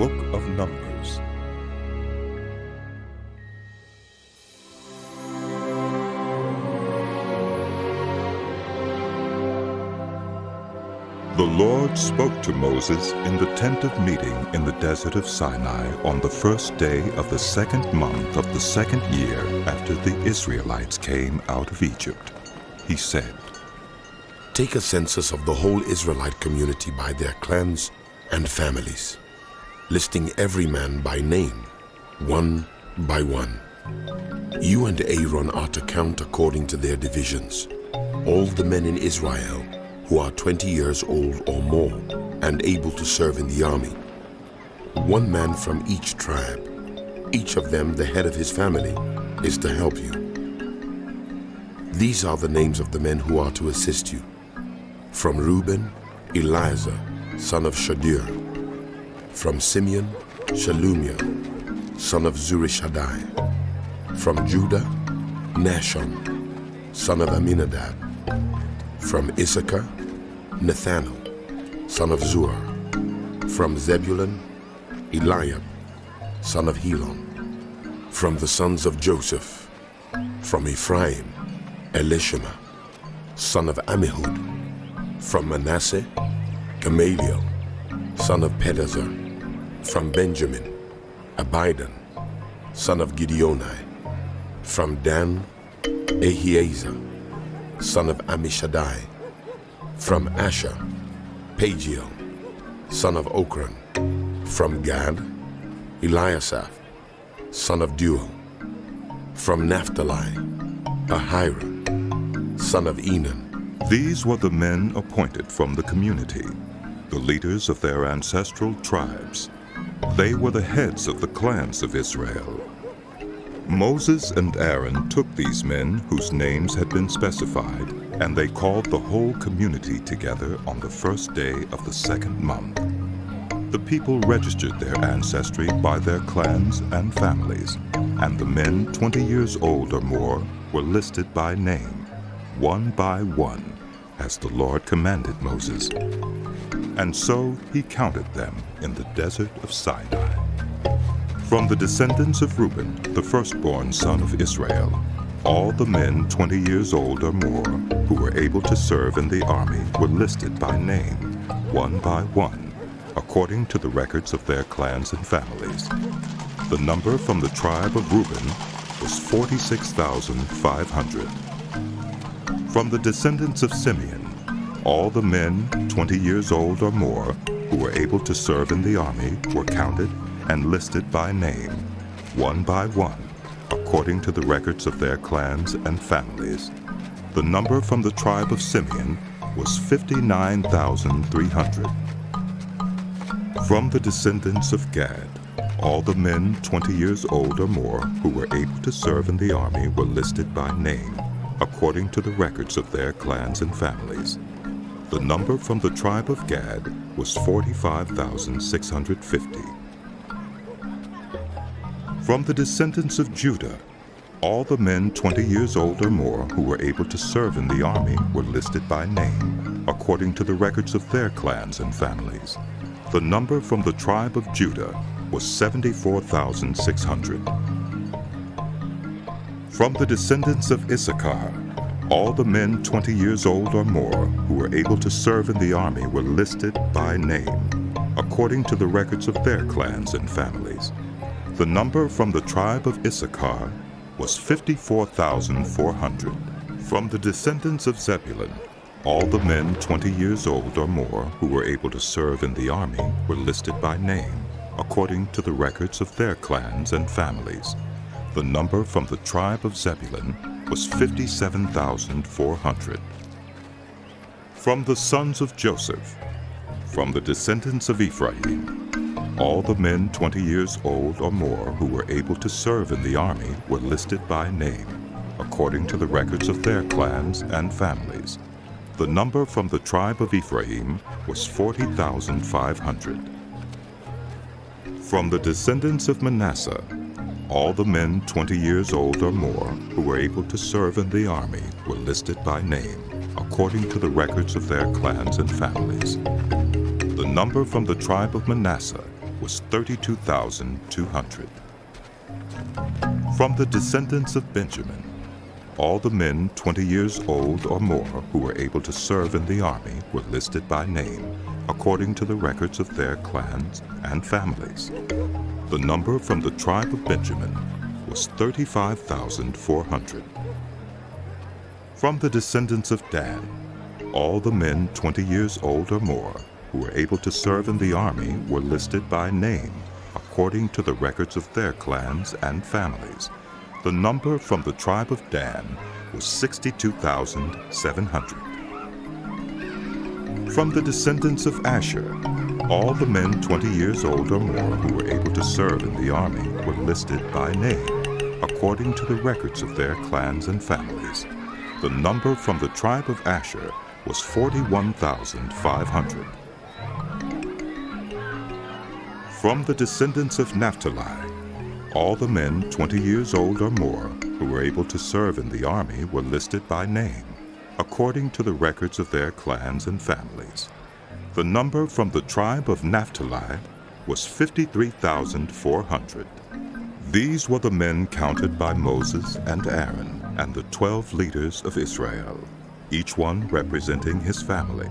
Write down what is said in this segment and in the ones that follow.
Book of Numbers. The Lord spoke to Moses in the tent of meeting in the desert of Sinai on the first day of the second month of the second year after the Israelites came out of Egypt. He said, "Take a census of the whole Israelite community by their clans and families, listing every man by name, one by one. You and Aaron are to count according to their divisions, all the men in Israel who are 20 years old or more and able to serve in the army. One man from each tribe, each of them the head of his family, is to help you. These are the names of the men who are to assist you. From Reuben, Eliezer, son of Shadur. From Simeon, Shelumiel, son of Zurishaddai. From Judah, Nahshon, son of Amminadab. From Issachar, Nathanael, son of Zuar. From Zebulun, Eliab, son of Helon. From the sons of Joseph. From Ephraim, Elishama, son of Ammihud. From Manasseh, Gamaliel, son of Pedazur. From Benjamin, Abidan, son of Gideoni. From Dan, Ahiezer, son of Ammishaddai. From Asher, Pagiel, son of Okran. From Gad, Eliasaph, son of Deuel. From Naphtali, Ahira, son of Enan. These were the men appointed from the community, the leaders of their ancestral tribes. They were the heads of the clans of Israel. Moses and Aaron took these men whose names had been specified, and they called the whole community together on the first day of the second month. The people registered their ancestry by their clans and families, and the men 20 years old or more were listed by name, one by one, as the Lord commanded Moses. And so he counted them in the desert of Sinai. From the descendants of Reuben, the firstborn son of Israel, all the men 20 years old or more who were able to serve in the army were listed by name, one by one, according to the records of their clans and families. The number from the tribe of Reuben was 46,500. From the descendants of Simeon, all the men 20 years old or more who were able to serve in the army were counted and listed by name, one by one, according to the records of their clans and families. The number from the tribe of Simeon was 59,300. From the descendants of Gad, all the men 20 years old or more who were able to serve in the army were listed by name, according to the records of their clans and families. The number from the tribe of Gad was 45,650. From the descendants of Judah, all the men 20 years old or more who were able to serve in the army were listed by name, according to the records of their clans and families. The number from the tribe of Judah was 74,600. From the descendants of Issachar, all the men 20 years old or more who were able to serve in the army were listed by name, according to the records of their clans and families. The number from the tribe of Issachar was 54,400. From the descendants of Zebulun, all the men 20 years old or more who were able to serve in the army were listed by name, according to the records of their clans and families. The number from the tribe of Zebulun was 57,400. From the sons of Joseph, from the descendants of Ephraim, all the men 20 years old or more who were able to serve in the army were listed by name, according to the records of their clans and families. The number from the tribe of Ephraim was 40,500. From the descendants of Manasseh, all the men 20 years old or more who were able to serve in the army were listed by name, according to the records of their clans and families. The number from the tribe of Manasseh was 32,200. From the descendants of Benjamin, all the men 20 years old or more who were able to serve in the army were listed by name, according to the records of their clans and families. The number from the tribe of Benjamin was 35,400. From the descendants of Dan, all the men 20 years old or more who were able to serve in the army were listed by name, according to the records of their clans and families. The number from the tribe of Dan was 62,700. From the descendants of Asher, all the men 20 years old or more who were able to serve in the army were listed by name, according to the records of their clans and families. The number from the tribe of Asher was 41,500. From the descendants of Naphtali, all the men 20 years old or more who were able to serve in the army were listed by name, according to the records of their clans and families. The number from the tribe of Naphtali was 53,400. These were the men counted by Moses and Aaron and the 12 leaders of Israel, each one representing his family.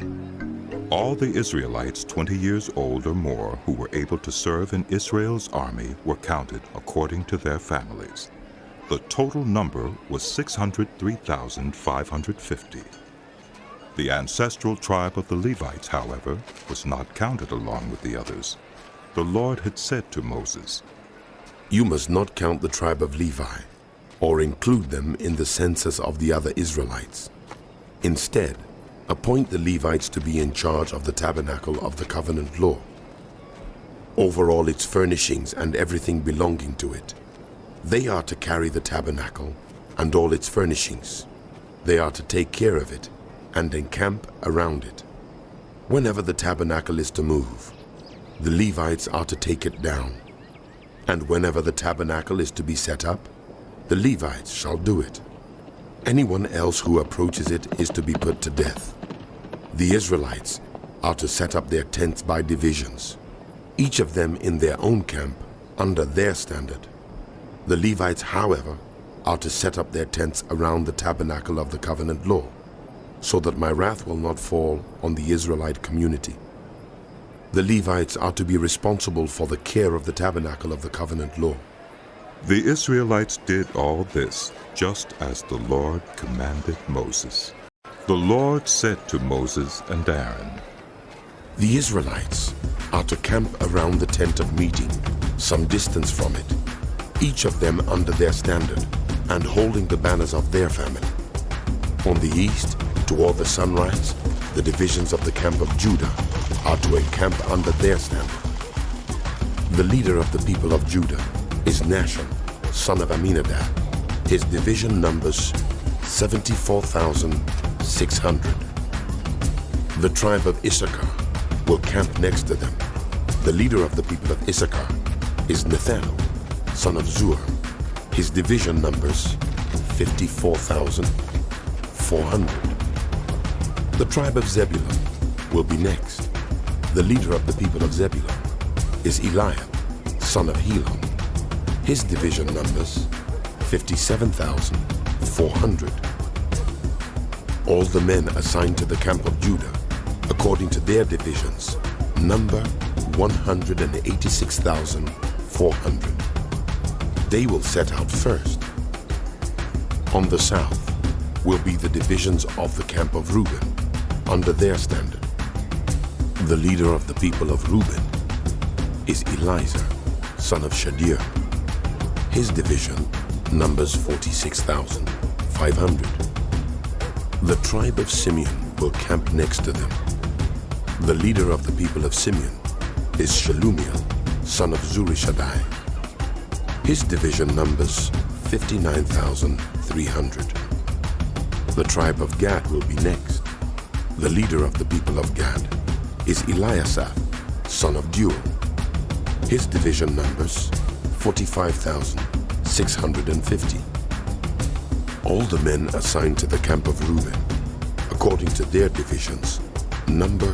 All the Israelites 20 years old or more who were able to serve in Israel's army were counted according to their families. The total number was 603,550. The ancestral tribe of the Levites, however, was not counted along with the others. The Lord had said to Moses, "You must not count the tribe of Levi, or include them in the census of the other Israelites. Instead, appoint the Levites to be in charge of the tabernacle of the covenant law, over all its furnishings and everything belonging to it. They are to carry the tabernacle and all its furnishings. They are to take care of it and encamp around it. Whenever the tabernacle is to move, the Levites are to take it down. And whenever the tabernacle is to be set up, the Levites shall do it. Anyone else who approaches it is to be put to death. The Israelites are to set up their tents by divisions, each of them in their own camp under their standard. The Levites, however, are to set up their tents around the tabernacle of the covenant law, so that my wrath will not fall on the Israelite community. The Levites are to be responsible for the care of the tabernacle of the covenant law." The Israelites did all this just as the Lord commanded Moses. The Lord said to Moses and Aaron, "The Israelites are to camp around the tent of meeting, some distance from it, each of them under their standard and holding the banners of their family. On the east, toward the sunrise, the divisions of the camp of Judah are to encamp under their standard. The leader of the people of Judah is Nahshon, son of Amminadab. His division numbers 74,600. The tribe of Issachar will camp next to them. The leader of the people of Issachar is Nathanael, son of Zuar. His division numbers 54,400. The tribe of Zebulun will be next. The leader of the people of Zebulun is Eliab, son of Helon. His division numbers 57,400. All the men assigned to the camp of Judah, according to their divisions, number 186,400. They will set out first. On the south will be the divisions of the camp of Reuben, under their standard. The leader of the people of Reuben is Elizur, son of Shadir. His division numbers 46,500. The tribe of Simeon will camp next to them. The leader of the people of Simeon is Shelumiel, son of Zurishaddai. His division numbers 59,300. The tribe of Gad will be next. The leader of the people of Gad is Eliasaph, son of Deuel. His division numbers 45,650. All the men assigned to the camp of Reuben, according to their divisions, number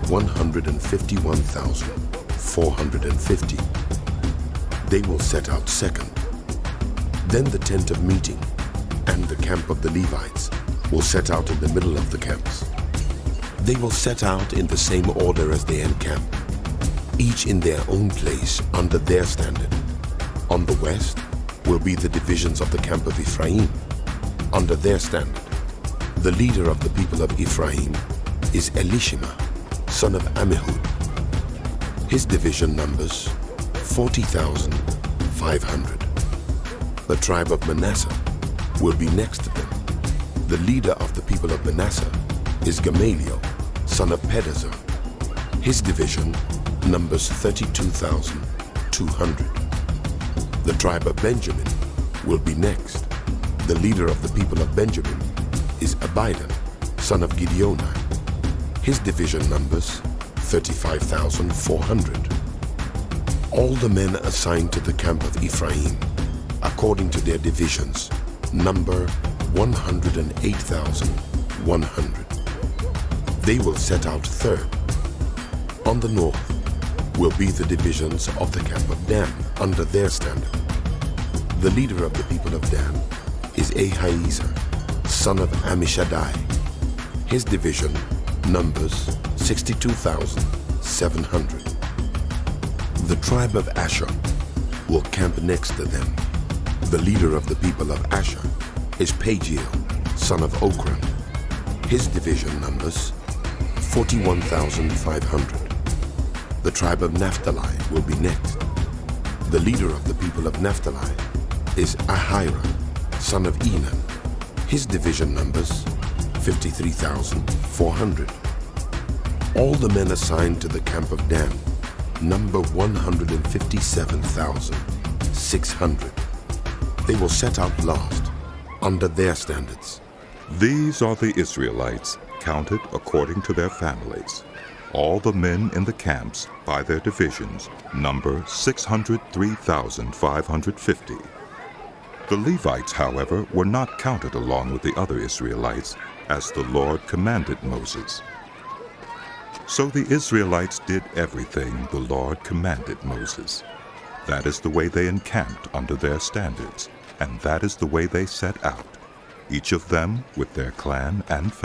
151,400. 450. They will set out second. Then the tent of meeting and the camp of the Levites will set out in the middle of the camps. They will set out in the same order as they encamp, each in their own place under their standard. On the west will be the divisions of the camp of Ephraim, under their standard. The leader of the people of Ephraim is Elishama, son of Ammihud. His division numbers 40,500. The tribe of Manasseh will be next to them. The leader of the people of Manasseh is Gamaliel, son of Pedazur. His division numbers 32,200. The tribe of Benjamin will be next. The leader of the people of Benjamin is Abidan, son of Gideoni. His division numbers 35,400. All the men assigned to the camp of Ephraim, according to their divisions, number 108,100. They will set out third. On the north will be the divisions of the camp of Dan under their standard. The leader of the people of Dan is Ahiezer, son of Ammishaddai. His division numbers 62,700. The tribe of Asher will camp next to them. The leader of the people of Asher is Pagiel, son of Okran. His division numbers 41,500. The tribe of Naphtali will be next. The leader of the people of Naphtali is Ahira, son of Enan. His division numbers 53,400. All the men assigned to the camp of Dan number 157,600. They will set out last under their standards. These are the Israelites, counted according to their families. All the men in the camps, by their divisions, number 603,550. The Levites, however, were not counted along with the other Israelites, as the Lord commanded Moses. So the Israelites did everything the Lord commanded Moses. That is the way they encamped under their standards, and that is the way they set out, each of them with their clan and family.